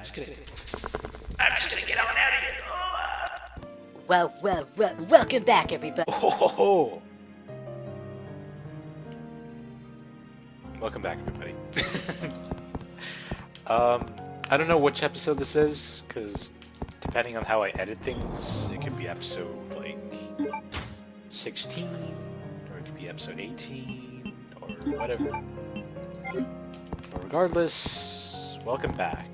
just gonna get on out of here. Well, welcome back, everybody. Oh. Welcome back, everybody. I don't know which episode this is, because depending on how I edit things, it could be episode, like, 16, or it could be episode 18, or whatever. But regardless, welcome back.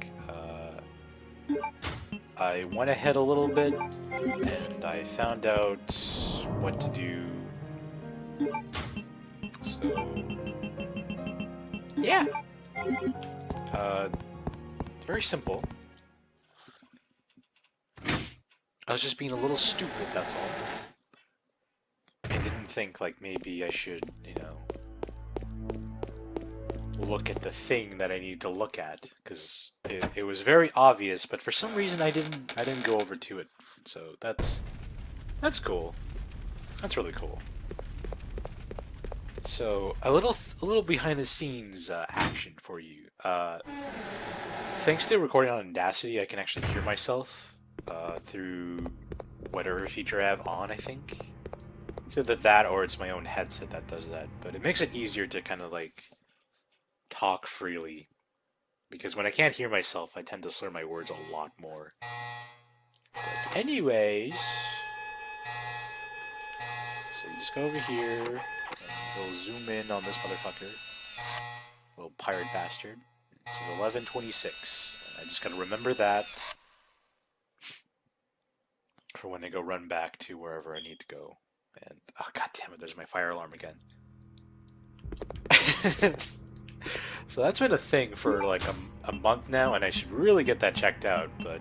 I went ahead a little bit, and I found out what to do. So, yeah. Very simple. I was just being a little stupid, that's all. I didn't think, like, maybe I should, you know, look at the thing that I need to look at, because it was very obvious, but for some reason I didn't go over to it. So that's cool. That's really cool. So a little behind the scenes action for you. Thanks to recording on Audacity, I can actually hear myself through whatever feature I have on, I think. It's either that or it's my own headset that does that, but it makes it easier to kind of like talk freely, because when I can't hear myself, I tend to slur my words a lot more. But anyways, so you just go over here, and we'll zoom in on this motherfucker, little pirate bastard. It says 11:26. I just gotta remember that for when I go run back to wherever I need to go. And oh god damn it, there's my fire alarm again. So that's been a thing for like a month now, and I should really get that checked out, but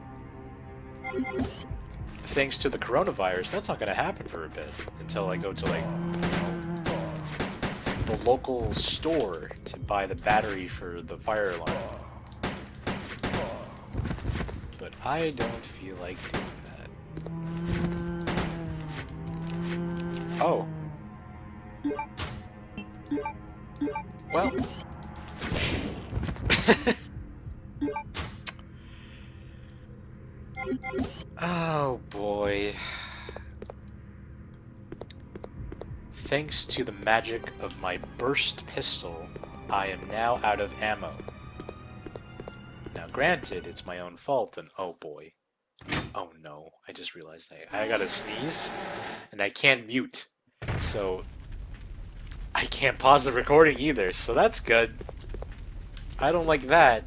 thanks to the coronavirus, that's not going to happen for a bit until I go to like the local store to buy the battery for the fire alarm. But I don't feel like doing that. Oh. Well. Oh boy. Thanks to the magic of my burst pistol, I am now out of ammo. Now granted, it's my own fault, and oh boy. Oh no, I just realized I gotta sneeze, and I can't mute, so I can't pause the recording either, so that's good. I don't like that.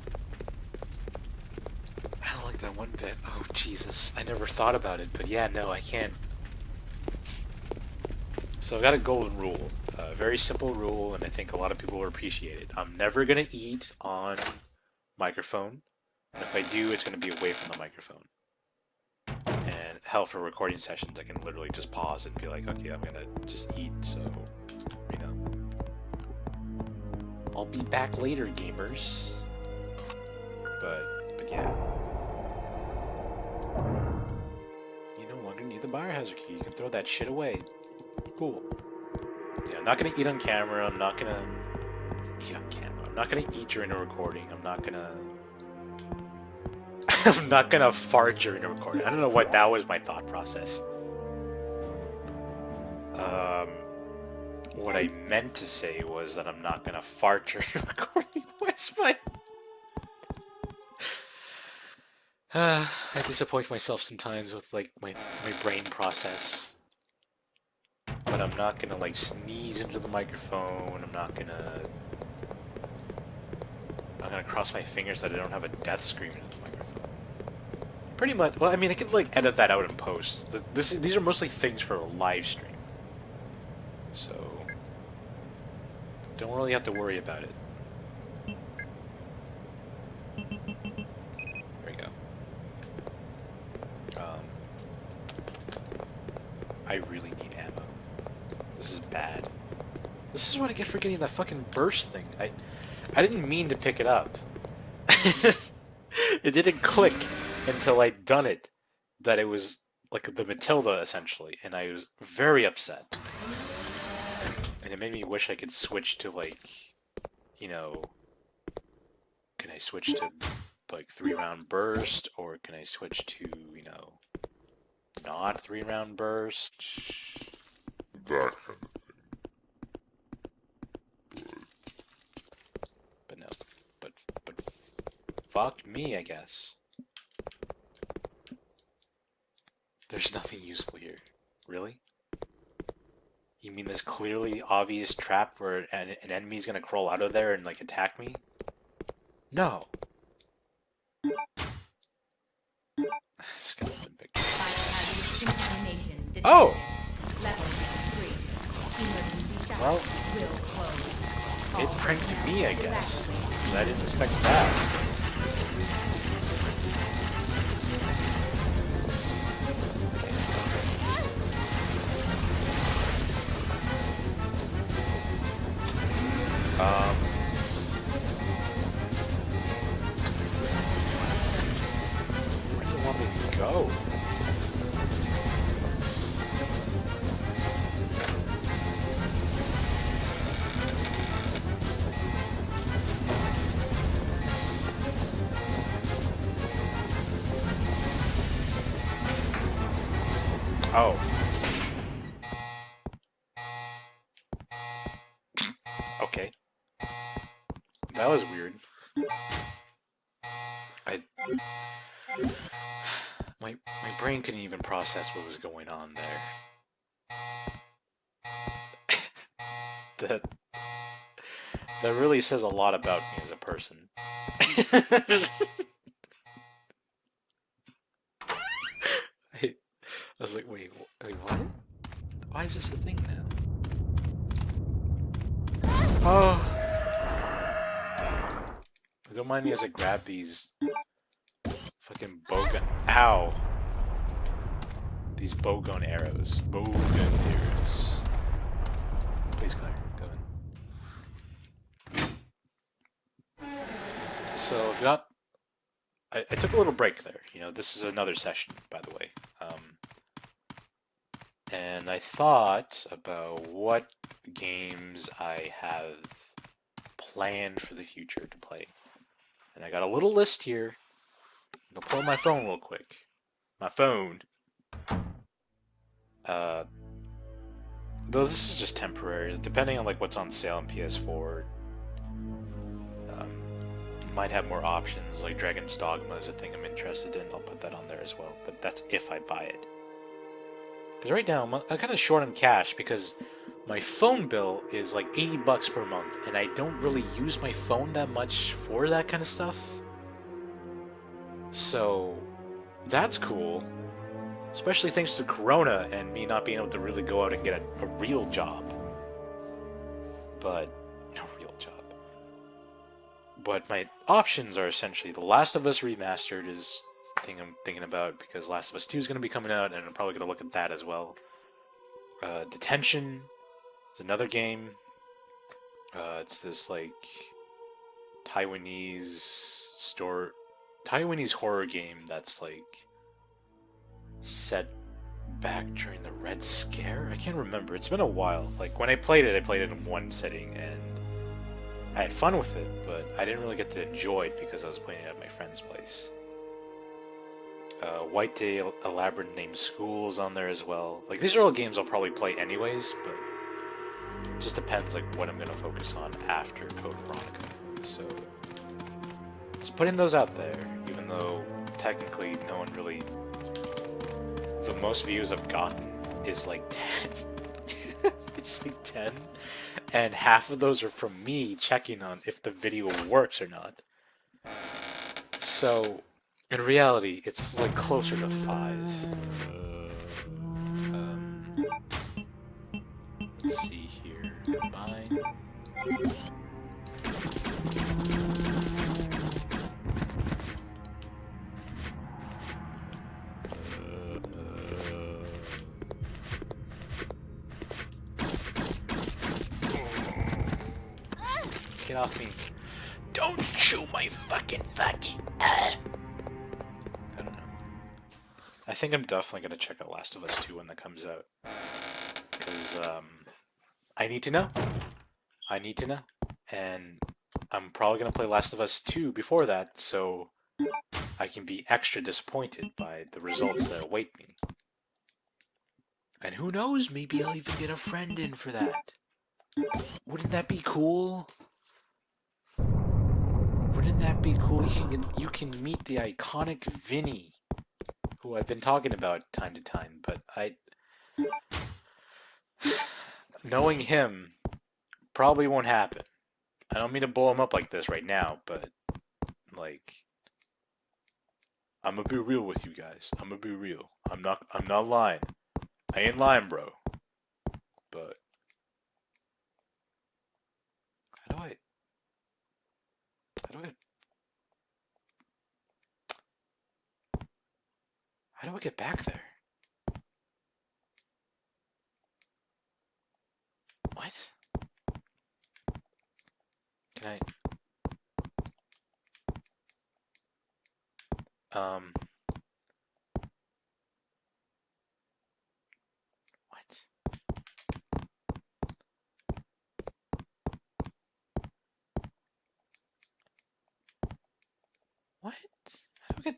I don't like that one bit. Oh, Jesus. I never thought about it, but yeah, no, I can't. So I've got a golden rule. A very simple rule, and I think a lot of people will appreciate it. I'm never going to eat on microphone, and if I do, it's going to be away from the microphone. And hell, for recording sessions, I can literally just pause and be like, okay, I'm going to just eat, so, you know. I'll be back later, gamers. But yeah. You no longer need the biohazard key. You can throw that shit away. Cool. Yeah, I'm not gonna eat on camera. I'm not gonna eat on camera. I'm not gonna eat during a recording. I'm not gonna I'm not gonna fart during a recording. I don't know what that was my thought process. What I meant to say was that I'm not gonna fart during a recording. What's my... I disappoint myself sometimes with like my brain process. But I'm not gonna like sneeze into the microphone. I'm gonna cross my fingers that I don't have a death scream into the microphone. Pretty much. Well, I mean, I could like edit that out in post. These are mostly things for a live stream, so don't really have to worry about it. There we go. I really need ammo. This is bad. This is what I get for getting that fucking burst thing. I didn't mean to pick it up. It didn't click until I'd done it that it was like the Matilda, essentially, and I was very upset. And it made me wish I could switch to, like, you know... Can I switch to like 3-round burst, or can I switch to, not 3-round burst? That kind of But no, but fuck me, I guess. There's nothing useful here. Really? You mean this clearly obvious trap where an enemy's gonna crawl out of there and like attack me? No. Skeleton victory. Oh! Well, it pranked me, I guess. Because I didn't expect that. Where does it want me to go? Oh. Okay. That was weird. My brain couldn't even process what was going on there. That really says a lot about me as a person. I was like, wait, what? Why is this a thing now? Oh. Don't mind me as I grab these fucking bowgun. Ow! These bowgun arrows. Bowgun arrows. Please, Claire, go in. So, I've got. I took a little break there. This is another session, by the way. And I thought about what games I have planned for the future to play. And I got a little list here. I'll pull up my phone real quick. My phone. Though this is just temporary, depending on what's on sale on PS4. Might have more options, like Dragon's Dogma is a thing I'm interested in. I'll put that on there as well, but that's if I buy it. Because right now I'm kind of short on cash because my phone bill is like $80 per month, and I don't really use my phone that much for that kind of stuff. So that's cool, especially thanks to Corona and me not being able to really go out and get a real job. But my options are essentially The Last of Us Remastered is the thing I'm thinking about because Last of Us 2 is going to be coming out, and I'm probably going to look at that as well. Detention is another game. It's this Taiwanese horror game that's set back during the Red Scare. I can't remember. It's been a while. When I played it in one setting and I had fun with it, but I didn't really get to enjoy it because I was playing it at my friend's place. White Day, A Labyrinth Named School's on there as well. These are all games I'll probably play anyways, but it just depends what I'm gonna focus on after Code Veronica. So just putting those out there, even though technically no one really. The most views I've gotten is 10. It's 10. And half of those are from me checking on if the video works or not. So, in reality, it's closer to 5. Let's see here. Combine. Get off me. Don't chew my fucking foot. I don't know. I think I'm definitely going to check out Last of Us 2 when that comes out. Because, I need to know. And I'm probably going to play Last of Us 2 before that, so I can be extra disappointed by the results that await me. And who knows, maybe I'll even get a friend in for that. Wouldn't that be cool? Wouldn't that be cool? You can meet the iconic Vinny, who I've been talking about time to time, but knowing him probably won't happen. I don't mean to blow him up like this right now, but like I'm gonna be real with you guys. I'm gonna be real. I'm not lying. I ain't lying, bro. But how do I how do I get back there? What? Can I what? What? How do I get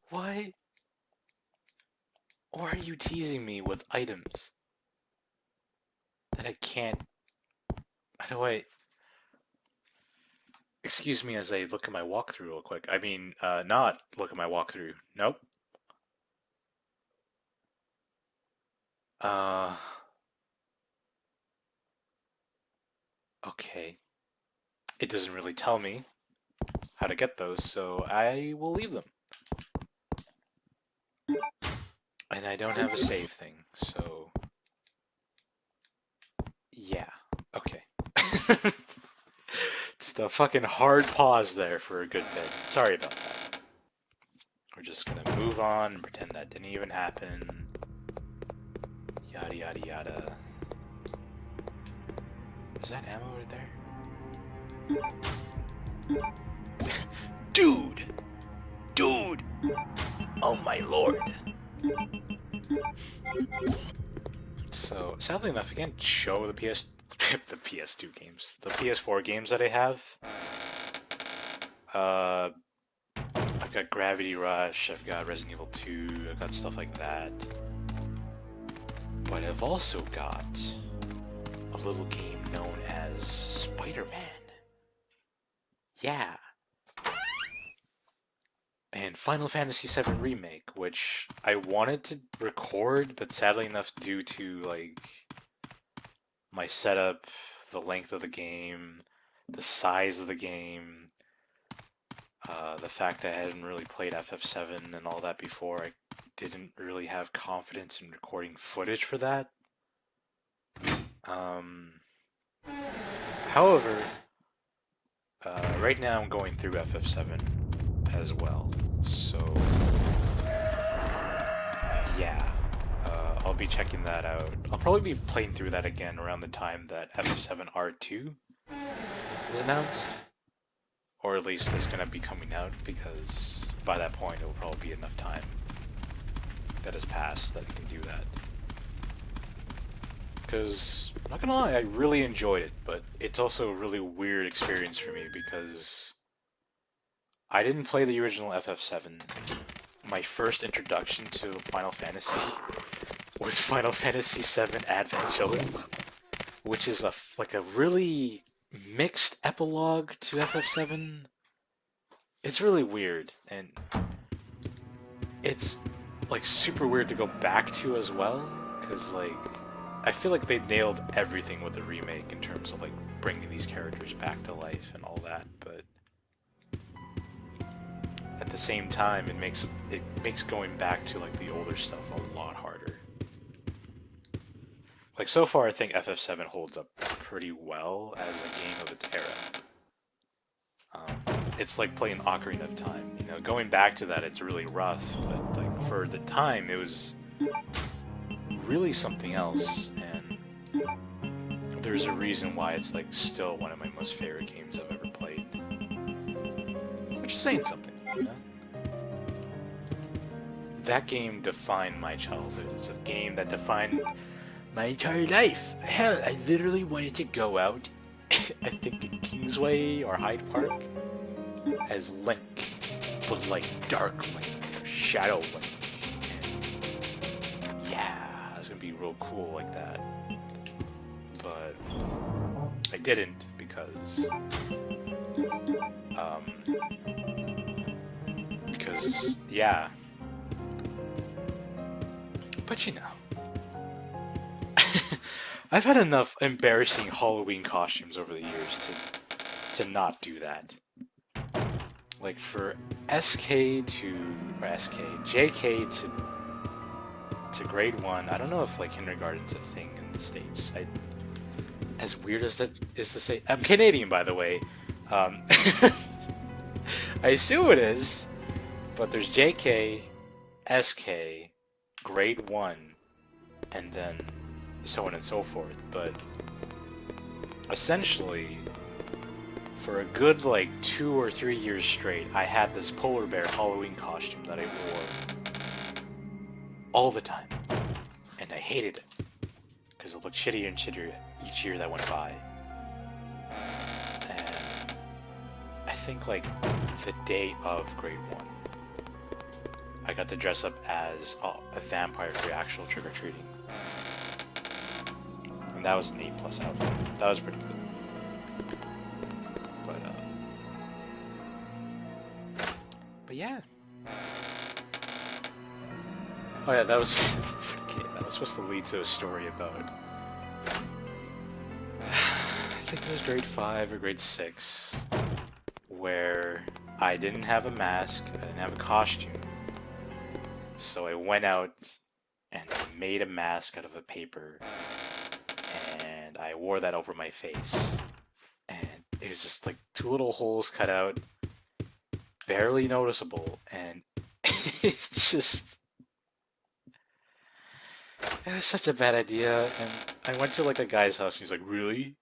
why? Or are you teasing me with items that I can't? How do I? Excuse me as I look at my walkthrough real quick. I mean, not look at my walkthrough. Nope. Uh, okay. It doesn't really tell me how to get those, so I will leave them. And I don't have a save thing, so yeah. Okay. Just a fucking hard pause there for a good bit. Sorry about that. We're just gonna move on and pretend that didn't even happen. Yada yada yada. Is that ammo right there? Dude! Dude! Oh my lord! So, sadly enough, I can't show the the PS2 games. The PS4 games that I have. I've got Gravity Rush, I've got Resident Evil 2, I've got stuff like that. But I've also got a little game known as Spider-Man. Yeah. And Final Fantasy VII Remake, which I wanted to record, but sadly enough, due to like my setup, the length of the game, the size of the game, the fact that I hadn't really played FF7 and all that before, I didn't really have confidence in recording footage for that. However, right now I'm going through FF7 as well, so yeah, I'll be checking that out. I'll probably be playing through that again around the time that FF7 R2 was announced, or at least it's gonna be coming out, because by that point it will probably be enough time that has passed that I can do that. Because, I'm not gonna lie, I really enjoyed it, but it's also a really weird experience for me because I didn't play the original FF7. My first introduction to Final Fantasy was Final Fantasy VII Advent Children, which is like a really mixed epilogue to FF7. It's really weird, and it's like super weird to go back to as well, because like I feel like they nailed everything with the remake in terms of like bringing these characters back to life and all that, but at the same time it makes going back to like the older stuff a lot harder. Like so far I think FF7 holds up pretty well as a game of its era. It's like playing Ocarina of Time, you know, going back to that it's really rough, but like for the time it was really something else, and there's a reason why it's like still one of my most favorite games I've ever played, which is saying something, you know? That game defined my childhood. It's a game that defined my entire life. Hell, I literally wanted to go out I think in Kingsway or Hyde Park as Link, but like Dark Link or Shadow Link. And yeah, it's gonna be real cool like that. But I didn't because yeah. But you know, I've had enough embarrassing Halloween costumes over the years to not do that. Like for JK to grade 1, I don't know if like kindergarten's a thing in the States. As weird as that is to say, I'm Canadian by the way. I assume it is, but there's JK, SK, grade 1, and then so on and so forth. But essentially, for a good like 2 or 3 years straight, I had this polar bear Halloween costume that I wore all the time, and I hated it because it looked shittier and shittier each year that went by. And I think like the day of grade 1, I got to dress up as a vampire for actual trick-or-treating. And that was an A+ outfit. That was pretty good. But yeah. Oh yeah, that was okay, that was supposed to lead to a story about I think it was grade 5 or grade 6 where I didn't have a mask, I didn't have a costume. So I went out and I made a mask out of a paper and I wore that over my face. And it was just like 2 little holes cut out, barely noticeable, and it's just... It was such a bad idea, and I went to like a guy's house and he's like, "Really?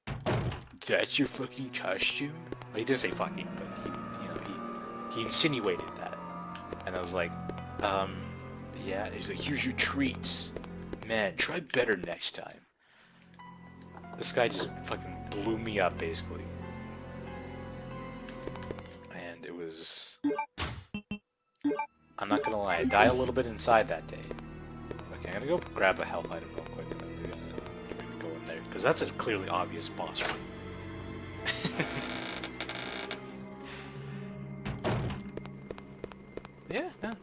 That's your fucking costume?" Well, he didn't say fucking, but he insinuated that. And I was like, yeah. And he's like, "Here's your treats. Man, try better next time." This guy just fucking blew me up, basically. And it was... I'm not gonna lie, I died a little bit inside that day. Okay, I'm gonna go grab a health item real quick, and then we're gonna go in there. Because that's a clearly obvious boss fight. Yeah, no.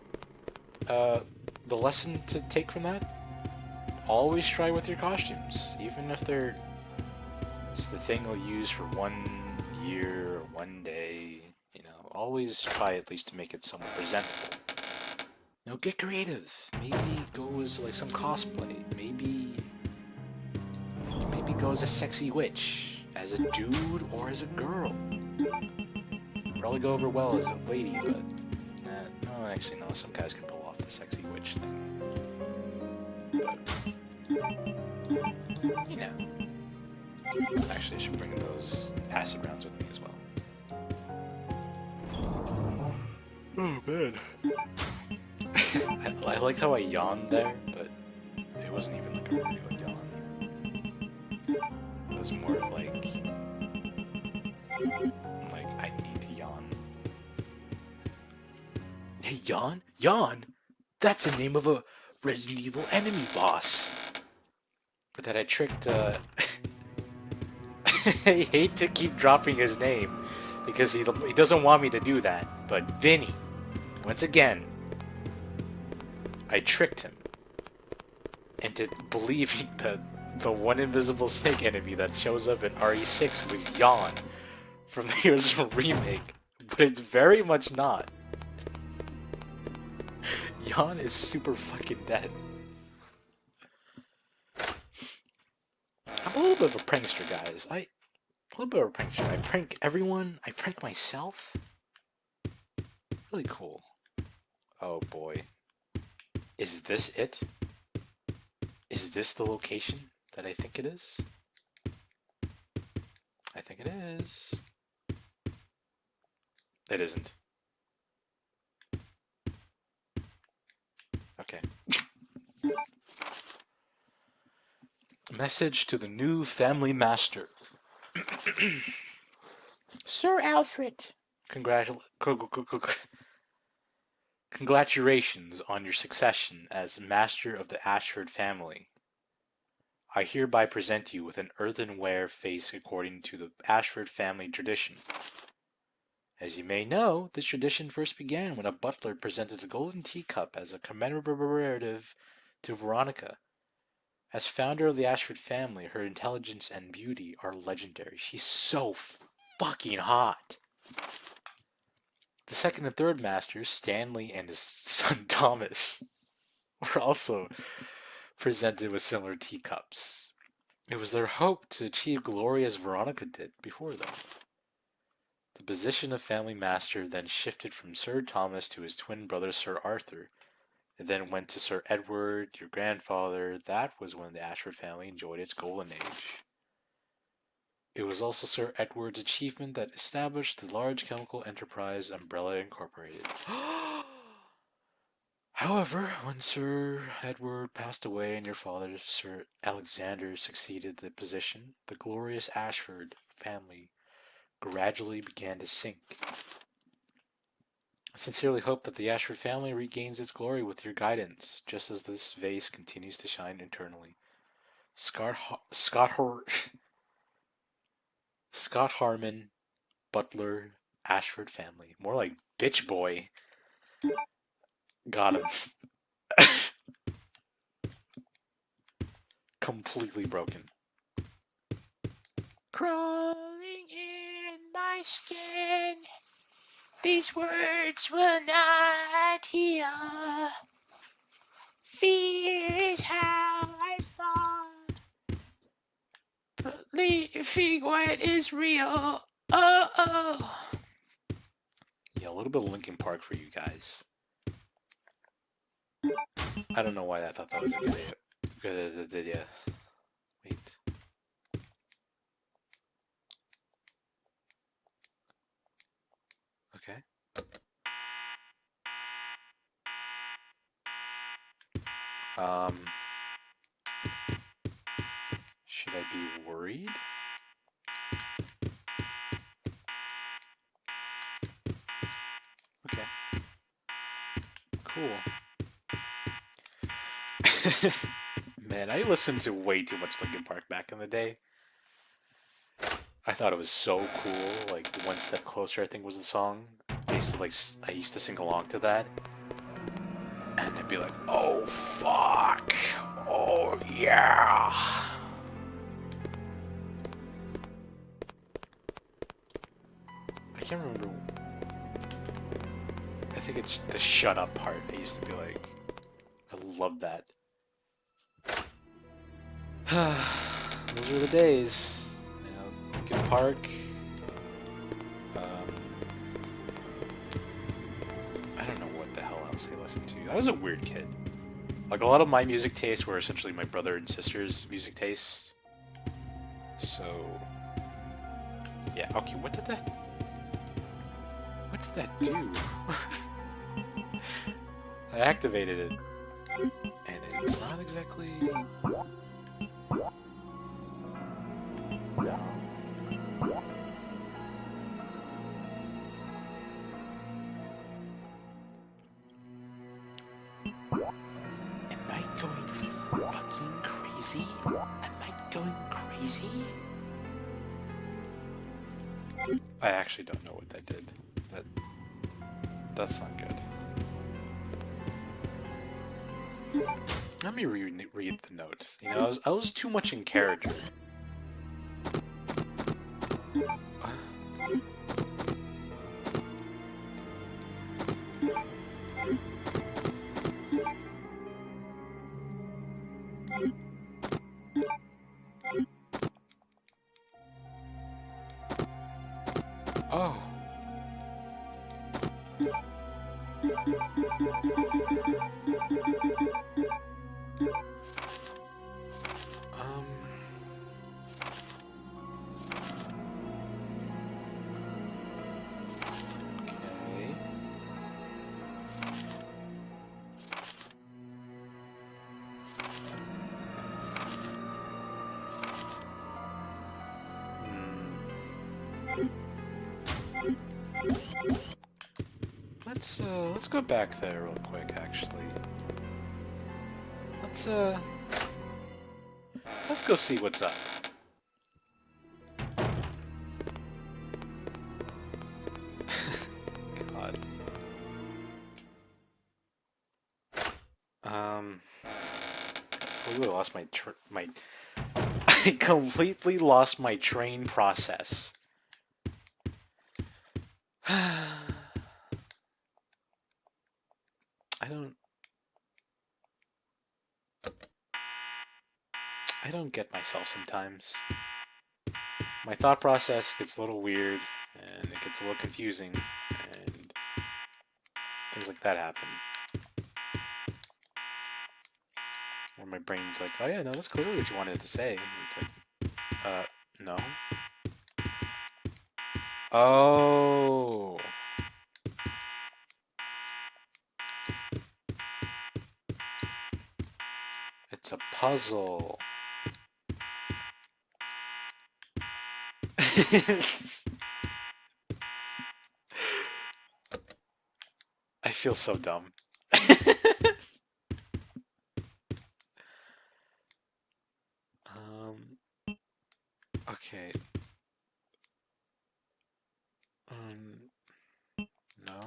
The lesson to take from that? Always try with your costumes. Even if they're just the thing you'll use for 1 year or 1 day. You know, always try at least to make it somewhat presentable. You know, get creative. Maybe go as like some cosplay. Maybe go as a sexy witch, as a dude or as a girl. Probably go over well as a lady, but no, actually no. Some guys can pull off the sexy witch thing. But you know, actually, I should bring those acid rounds with me as well. Oh man. I like how I yawned there, but it wasn't even like a regular yawn. It was more of like I need to yawn. Hey, Yawn? Yawn? That's the name of a Resident Evil enemy boss. That I tricked, I hate to keep dropping his name, because he doesn't want me to do that, but Vinny, once again, I tricked him into believing that the one invisible snake enemy that shows up in RE6 was Yawn from the original remake, but it's very much not. Yawn is super fucking dead. I'm a little bit of a prankster, guys. A little bit of a prankster. I prank everyone. I prank myself. Really cool. Oh boy. Is this it? Is this the location that I think it is? I think it is. It isn't. Okay. Message to the new family master. Sir Alfred, congratulations on your succession as master of the Ashford family. I hereby present you with an earthenware face according to the Ashford family tradition. As you may know, this tradition first began when a butler presented a golden teacup as a commemorative to Veronica. As founder of the Ashford family, her intelligence and beauty are legendary. She's so fucking hot. The second and third masters, Stanley and his son Thomas, were also presented with similar teacups. It was their hope to achieve glory as Veronica did before them. The position of family master then shifted from Sir Thomas to his twin brother Sir Arthur. It then went to Sir Edward, your grandfather. That was when the Ashford family enjoyed its golden age. It was also Sir Edward's achievement that established the large chemical enterprise Umbrella Incorporated. However, when Sir Edward passed away and your father, Sir Alexander, succeeded the position, the glorious Ashford family gradually began to sink. I sincerely hope that the Ashford family regains its glory with your guidance, just as this vase continues to shine internally. Scott Harmon, Butler, Ashford family. More like bitch boy. Got him. Completely broken. Crawling in my skin. These words will not heal. Fear is how I fall. Believing what is real. Oh. Yeah, a little bit of Linkin Park for you guys. I don't know why I thought that was a good idea. Wait. Okay. Should I be worried? Okay. Cool. Man, I listened to way too much Linkin Park back in the day. I thought it was so cool. Like, One Step Closer, I think was the song. I used to sing along to that. And I'd be like, oh fuck. Oh yeah. I can't remember. I think it's the shut up part. I used to be like, I love that. Those were the days. You know, Linkin Park. I don't know what the hell else I listened to. I was a weird kid. Like, a lot of my music tastes were essentially my brother and sister's music tastes. So, yeah. Okay, what did that do? I activated it, and it's not exactly. No. Am I going fucking crazy? Am I going crazy? I actually don't know what that did. That's not good. Let me read the notes. You know, I was too much in character. Oh. Okay. Let's go back there real quick, actually. Let's go see what's up. God. Completely lost my I completely lost my train process. I don't get myself sometimes. My thought process gets a little weird, and it gets a little confusing, and things like that happen. Where my brain's like, oh yeah, no, that's clearly what you wanted to say. And it's like, no. Oh. It's a puzzle. I feel so dumb. um, okay. No?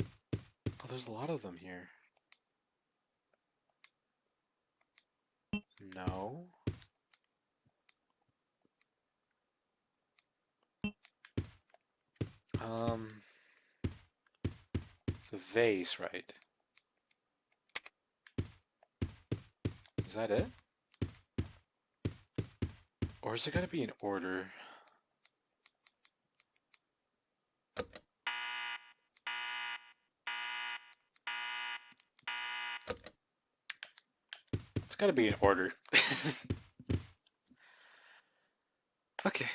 Oh, there's a lot of them here. No. It's a vase, right? Is that it? Or is it gotta be in order? It's gotta be in order. Okay.